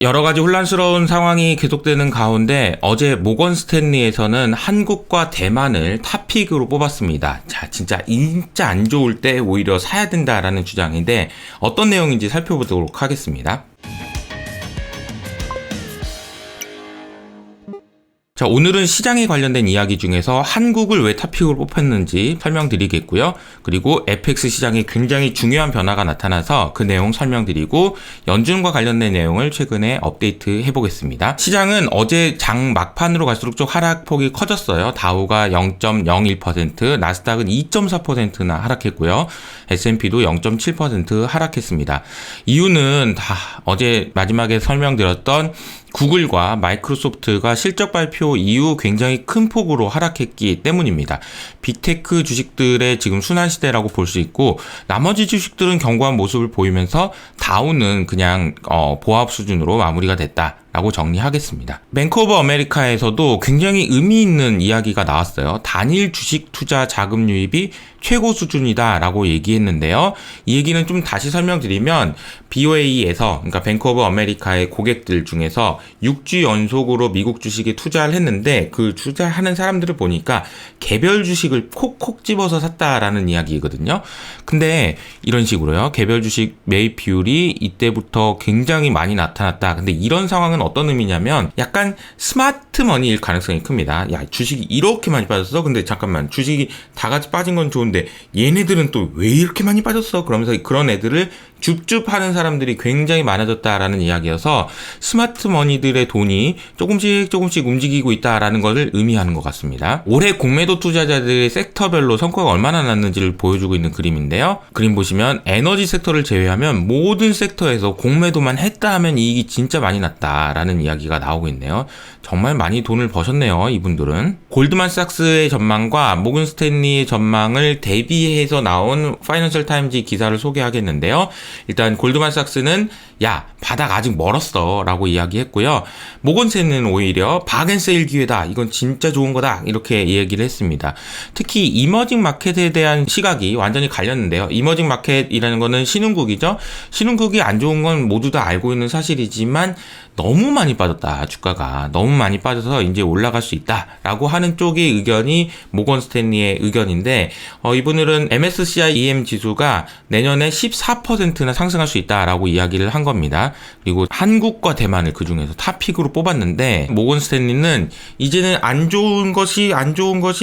여러 가지 혼란스러운 상황이 계속되는 가운데 어제 모건 스탠리에서는 한국과 대만을 탑픽으로 뽑았습니다. 자, 진짜 안 좋을 때 오히려 사야 된다라는 주장인데 어떤 내용인지 살펴보도록 하겠습니다. 자, 오늘은 시장에 관련된 이야기 중에서 한국을 왜 탑픽으로 뽑혔는지 설명드리겠고요. 그리고 FX 시장에 굉장히 중요한 변화가 나타나서 그 내용 설명드리고 연준과 관련된 내용을 최근에 업데이트 해보겠습니다. 시장은 어제 장 막판으로 갈수록 좀 하락폭이 커졌어요. 다우가 0.01%, 나스닥은 2.4%나 하락했고요. S&P도 0.7% 하락했습니다. 이유는 다 어제 마지막에 설명드렸던 구글과 마이크로소프트가 실적 발표 이후 굉장히 큰 폭으로 하락했기 때문입니다. 빅테크 주식들의 지금 순환시대라고 볼 수 있고 나머지 주식들은 견고한 모습을 보이면서 다우는 그냥 보합 수준으로 마무리가 됐다. 라고 정리하겠습니다. 뱅크 오브 아메리카에서도 굉장히 의미 있는 이야기가 나왔어요. 단일 주식 투자 자금 유입이 최고 수준이다 라고 얘기했는데요. 이 얘기는 좀 다시 설명드리면 BOA에서 그러니까 뱅크 오브 아메리카의 고객들 중에서 6주 연속으로 미국 주식에 투자를 했는데 그 투자하는 사람들을 보니까 개별 주식을 콕콕 집어서 샀다라는 이야기거든요. 근데 이런 식으로요. 개별 주식 매입 비율이 이때부터 굉장히 많이 나타났다. 근데 이런 상황은 어떤 의미냐면 약간 스마트 머니일 가능성이 큽니다. 야, 주식이 이렇게 많이 빠졌어? 근데 잠깐만, 주식이 다 같이 빠진 건 좋은데 얘네들은 또 왜 이렇게 많이 빠졌어? 그러면서 그런 애들을 줍줍하는 사람들이 굉장히 많아졌다라는 이야기여서 스마트 머니들의 돈이 조금씩 움직이고 있다라는 것을 의미하는 것 같습니다. 올해 공매도 투자자들의 섹터별로 성과가 얼마나 났는지를 보여주고 있는 그림인데요. 그림 보시면 에너지 섹터를 제외하면 모든 섹터에서 공매도만 했다 하면 이익이 진짜 많이 났다라는 이야기가 나오고 있네요. 정말 많이 돈을 버셨네요, 이분들은. 골드만삭스의 전망과 모건 스탠리의 전망을 대비해서 나온 파이낸셜 타임즈 기사를 소개하겠는데요. 일단 골드만삭스는 야, 바닥 아직 멀었어 라고 이야기했고요. 모건 스탠리는 오히려 박앤세일 기회다, 이건 진짜 좋은 거다, 이렇게 얘기를 했습니다. 특히 이머징 마켓에 대한 시각이 완전히 갈렸는데요. 이머징 마켓이라는 거는 신흥국이죠. 신흥국이 안 좋은 건 모두 다 알고 있는 사실이지만 너무 많이 빠졌다, 주가가 너무 많이 빠져서 이제 올라갈 수 있다 라고 하는 쪽의 의견이 모건 스탠리의 의견인데 이분들은 MSCI EM 지수가 내년에 14%나 상승할 수 있다라고 이야기를 한 겁니다. 그리고 한국과 대만을 그 중에서 탑픽으로 뽑았는데 모건 스탠리는 이제는 안 좋은 것이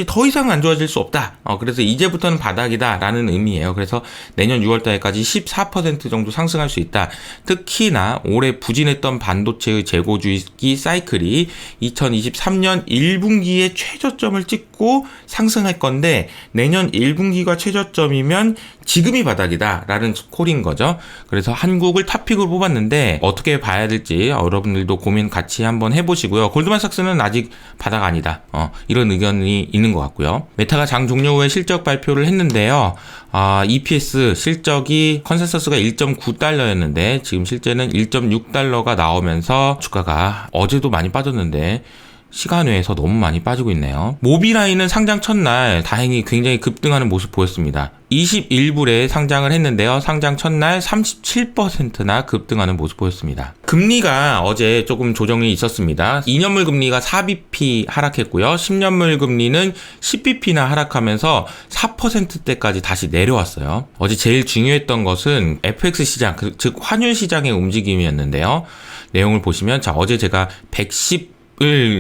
더 이상 안 좋아질 수 없다. 그래서 이제부터는 바닥이다 라는 의미예요. 그래서 내년 6월 달까지 14% 정도 상승할 수 있다. 특히나 올해 부진했던 반도체의 재고 주기 사이클이 2023년 1분기에 최저점을 찍고 상승할 건데 내년 1분기가 최저점이면 지금이 바닥이다 라는 콜인 거죠. 그래서 한국을 탑픽으로 뽑았는데 어떻게 봐야 될지 여러분들도 고민 같이 한번 해보시고요. 골드만삭스는 아직 바닥 아니다, 이런 의견이 있는 것 같고요. 메타가 장 종료 후에 실적 발표를 했는데요. EPS 실적이 컨센서스가 1.9달러였는데 지금 실제는 1.6달러가 나오면서 주가가 어제도 많이 빠졌는데 시간 외에서 너무 많이 빠지고 있네요. 모비라인은 상장 첫날 다행히 굉장히 급등하는 모습 보였습니다. 21불에 상장을 했는데요. 상장 첫날 37%나 급등하는 모습 보였습니다. 금리가 어제 조금 조정이 있었습니다. 2년물 금리가 4bp 하락했고요. 10년물 금리는 10bp나 하락하면서 4%대까지 다시 내려왔어요. 어제 제일 중요했던 것은 FX 시장, 즉 환율 시장의 움직임이었는데요. 내용을 보시면 어제 제가 110을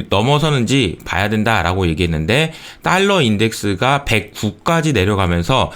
넘어서는지 봐야 된다라고 얘기했는데 달러 인덱스가 109까지 내려가면서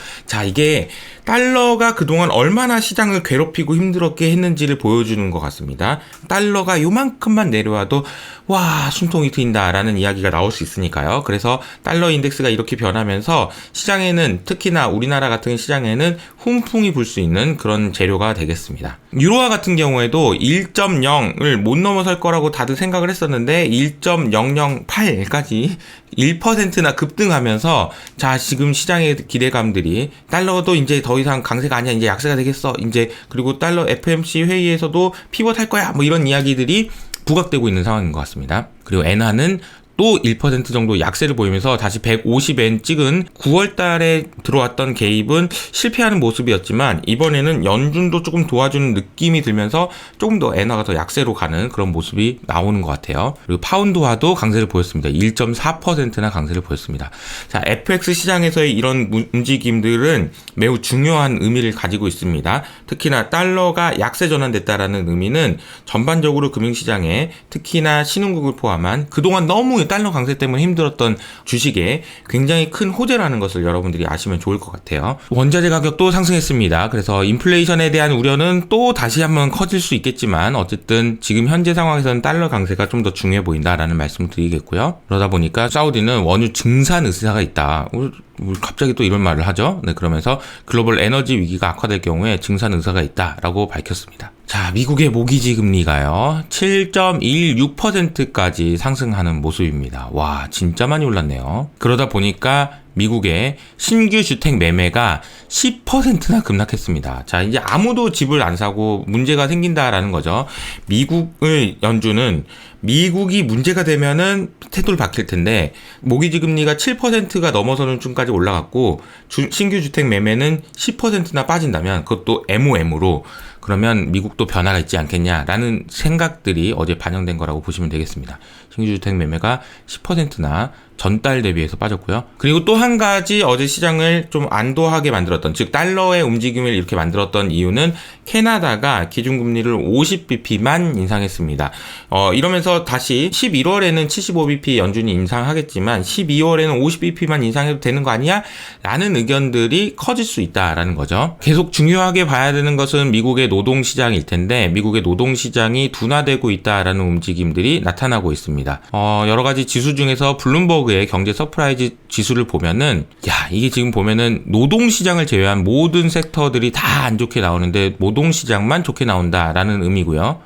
이게 달러가 그동안 얼마나 시장을 괴롭히고 힘들었게 했는지를 보여주는 것 같습니다. 달러가 요만큼만 내려와도 와, 숨통이 트인다라는 이야기가 나올 수 있으니까요. 그래서 달러 인덱스가 이렇게 변하면서 시장에는, 특히나 우리나라 같은 시장에는 훈풍이 불 수 있는 그런 재료가 되겠습니다. 유로화 같은 경우에도 1.0을 못 넘어설 거라고 다들 생각을 했었는데 1.008까지 1%나 급등하면서 지금 시장의 기대감들이 달러도 이제 더 이상 강세가 아니야, 이제 약세가 되겠어, 이제 그리고 달러 FMC 회의에서도 피벗할 거야, 뭐 이런 이야기들이 부각되고 있는 상황인 것 같습니다. 그리고 엔화는 또 1% 정도 약세를 보이면서 다시 150엔 찍은 9월 달에 들어왔던 개입은 실패하는 모습이었지만 이번에는 연준도 조금 도와주는 느낌이 들면서 조금 더 엔화가 더 약세로 가는 그런 모습이 나오는 것 같아요. 그리고 파운드화도 강세를 보였습니다. 1.4%나 강세를 보였습니다. 자, FX 시장에서의 이런 움직임들은 매우 중요한 의미를 가지고 있습니다. 특히나 달러가 약세 전환됐다라는 의미는 전반적으로 금융시장에 특히나 신흥국을 포함한 그동안 너무 달러 강세 때문에 힘들었던 주식에 굉장히 큰 호재라는 것을 여러분들이 아시면 좋을 것 같아요. 원자재 가격도 상승했습니다. 그래서 인플레이션에 대한 우려는 또 다시 한번 커질 수 있겠지만 어쨌든 지금 현재 상황에서는 달러 강세가 좀 더 중요해 보인다라는 말씀을 드리겠고요. 그러다 보니까 사우디는 원유 증산 의사가 있다. 갑자기 또 이런 말을 하죠. 네, 그러면서 글로벌 에너지 위기가 악화될 경우에 증산 의사가 있다라고 밝혔습니다. 자, 미국의 모기지 금리가요. 7.16%까지 상승하는 모습입니다. 와, 진짜 많이 올랐네요. 그러다 보니까 미국의 신규 주택 매매가 10%나 급락했습니다. 자, 이제 아무도 집을 안 사고 문제가 생긴다라는 거죠. 미국의 연준은 미국이 문제가 되면은 태도를 바뀔 텐데 모기지 금리가 7%가 넘어서는 쯤까지 올라갔고 신규 주택 매매는 10%나 빠진다면 그것도 MOM으로 그러면 미국도 변화가 있지 않겠냐라는 생각들이 어제 반영된 거라고 보시면 되겠습니다. 신규 주택 매매가 10%나 전달 대비해서 빠졌고요. 그리고 또 한 가지 어제 시장을 좀 안도하게 만들었던, 즉 달러의 움직임을 이렇게 만들었던 이유는 캐나다가 기준금리를 50bp만 인상했습니다. 이러면서 다시 11월에는 75bp 연준이 인상하겠지만 12월에는 50bp만 인상해도 되는 거 아니야? 라는 의견들이 커질 수 있다라는 거죠. 계속 중요하게 봐야 되는 것은 미국의 노동시장일 텐데 미국의 노동시장이 둔화되고 있다라는 움직임들이 나타나고 있습니다. 여러 가지 지수 중에서 블룸버그의 경제 서프라이즈 지수를 보면은 이게 지금 보면은 노동시장을 제외한 모든 섹터들이 다 안 좋게 나오는데 노동시장만 좋게 나온다라는 의미고요.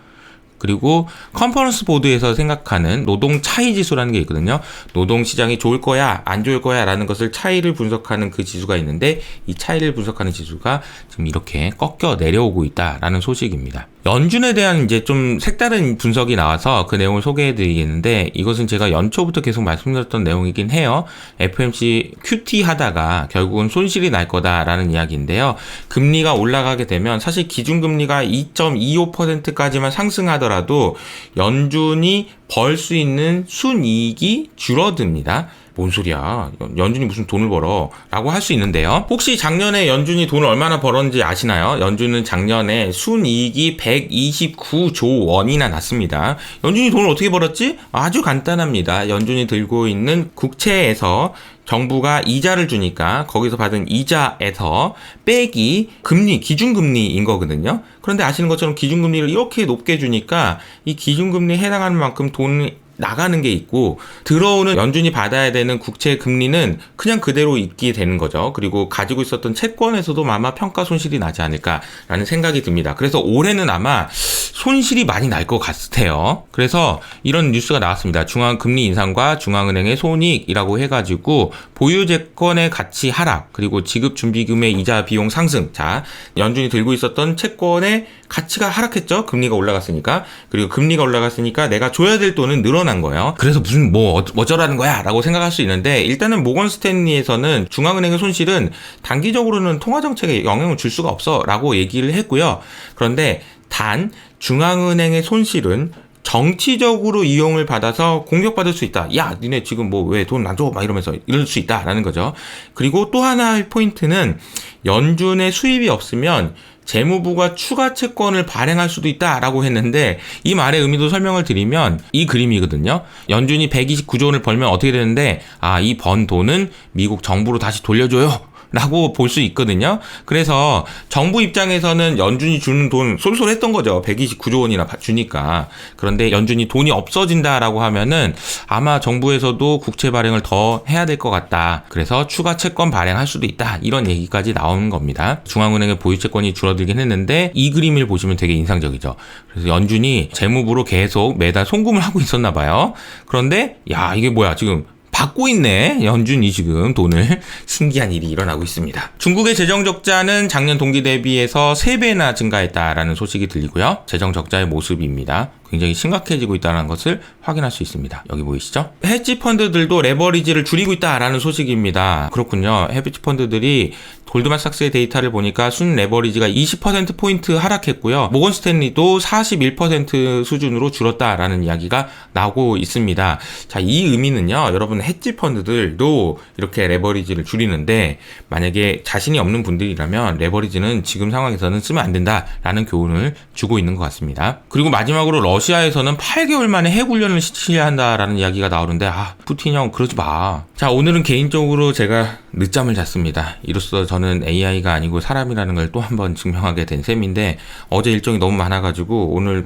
그리고 컨퍼런스 보드에서 생각하는 노동 차이 지수라는 게 있거든요. 노동 시장이 좋을 거야, 안 좋을 거야 라는 것을 차이를 분석하는 그 지수가 있는데 이 차이를 분석하는 지수가 지금 이렇게 꺾여 내려오고 있다라는 소식입니다. 연준에 대한 이제 좀 색다른 분석이 나와서 그 내용을 소개해 드리겠는데 이것은 제가 연초부터 계속 말씀드렸던 내용이긴 해요. FOMC QT 하다가 결국은 손실이 날 거다라는 이야기인데요. 금리가 올라가게 되면 사실 기준금리가 2.25%까지만 상승하더라도 연준이 벌 수 있는 순이익이 줄어듭니다. 뭔 소리야? 연준이 무슨 돈을 벌어? 라고 할 수 있는데요. 혹시 작년에 연준이 돈을 얼마나 벌었는지 아시나요? 연준은 작년에 순이익이 129조 원이나 났습니다. 연준이 돈을 어떻게 벌었지? 아주 간단합니다. 연준이 들고 있는 국채에서 정부가 이자를 주니까 거기서 받은 이자에서 빼기 금리, 기준금리인 거거든요. 그런데 아시는 것처럼 기준금리를 이렇게 높게 주니까 이 기준금리에 해당하는 만큼 돈을 나가는 게 있고 들어오는 연준이 받아야 되는 국채 금리는 그냥 그대로 있게 되는 거죠. 그리고 가지고 있었던 채권에서도 아마 평가 손실이 나지 않을까라는 생각이 듭니다. 그래서 올해는 아마 손실이 많이 날 것 같아요. 그래서 이런 뉴스가 나왔습니다. 중앙금리 인상과 중앙은행의 손익이라고 해가지고 보유채권의 가치 하락 그리고 지급준비금의 이자 비용 상승. 자, 연준이 들고 있었던 채권의 가치가 하락했죠. 금리가 올라갔으니까. 그리고 금리가 올라갔으니까 내가 줘야 될 돈은 늘어난 거예요. 그래서 무슨 어쩌라는 거야 라고 생각할 수 있는데 일단은 모건 스탠리에서는 중앙은행의 손실은 단기적으로는 통화정책에 영향을 줄 수가 없어 라고 얘기를 했고요. 그런데 단 중앙은행의 손실은 정치적으로 이용을 받아서 공격받을 수 있다. 야, 니네 지금 왜 돈 안 줘? 막 이러면서 이럴 수 있다라는 거죠. 그리고 또 하나의 포인트는 연준의 수입이 없으면 재무부가 추가 채권을 발행할 수도 있다라고 했는데 이 말의 의미도 설명을 드리면 이 그림이거든요. 연준이 129조 원을 벌면 어떻게 되는데 이 번 돈은 미국 정부로 다시 돌려줘요. 라고 볼 수 있거든요. 그래서 정부 입장에서는 연준이 주는 돈 쏠쏠했던 거죠. 129조 원이나 주니까. 그런데 연준이 돈이 없어진다라고 하면은 아마 정부에서도 국채 발행을 더 해야 될 것 같다. 그래서 추가 채권 발행할 수도 있다. 이런 얘기까지 나오는 겁니다. 중앙은행의 보유 채권이 줄어들긴 했는데 이 그림을 보시면 되게 인상적이죠. 그래서 연준이 재무부로 계속 매달 송금을 하고 있었나 봐요. 그런데 이게 뭐야 지금 받고 있네. 연준이 지금 돈을. 신기한 일이 일어나고 있습니다. 중국의 재정적자는 작년 동기 대비해서 3배나 증가했다라는 소식이 들리고요. 재정적자의 모습입니다. 굉장히 심각해지고 있다는 것을 확인할 수 있습니다. 여기 보이시죠? 헤지 펀드들도 레버리지를 줄이고 있다라는 소식입니다. 그렇군요. 헤지 펀드들이 골드만삭스의 데이터를 보니까 순 레버리지가 20%포인트 하락했고요. 모건 스탠리도 41% 수준으로 줄었다라는 이야기가 나오고 있습니다. 자, 이 의미는요, 여러분 헤지 펀드들도 이렇게 레버리지를 줄이는데 만약에 자신이 없는 분들이라면 레버리지는 지금 상황에서는 쓰면 안 된다라는 교훈을 주고 있는 것 같습니다. 그리고 마지막으로 러시아에서는 8개월 만에 핵훈련을 시켜야 한다라는 이야기가 나오는데 푸틴 형 그러지 마. 자, 오늘은 개인적으로 제가 늦잠을 잤습니다. 이로써 저는 AI가 아니고 사람이라는 걸 또 한 번 증명하게 된 셈인데 어제 일정이 너무 많아가지고 오늘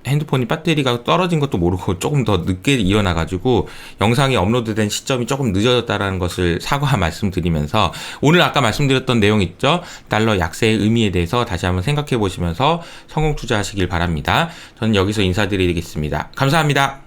핸드폰이 배터리가 떨어진 것도 모르고 조금 더 늦게 일어나가지고 영상이 업로드된 시점이 조금 늦어졌다는 것을 사과 말씀드리면서 오늘 아까 말씀드렸던 내용 있죠? 달러 약세의 의미에 대해서 다시 한번 생각해 보시면서 성공 투자하시길 바랍니다. 저는 여기서 인사드리겠습니다. 감사합니다.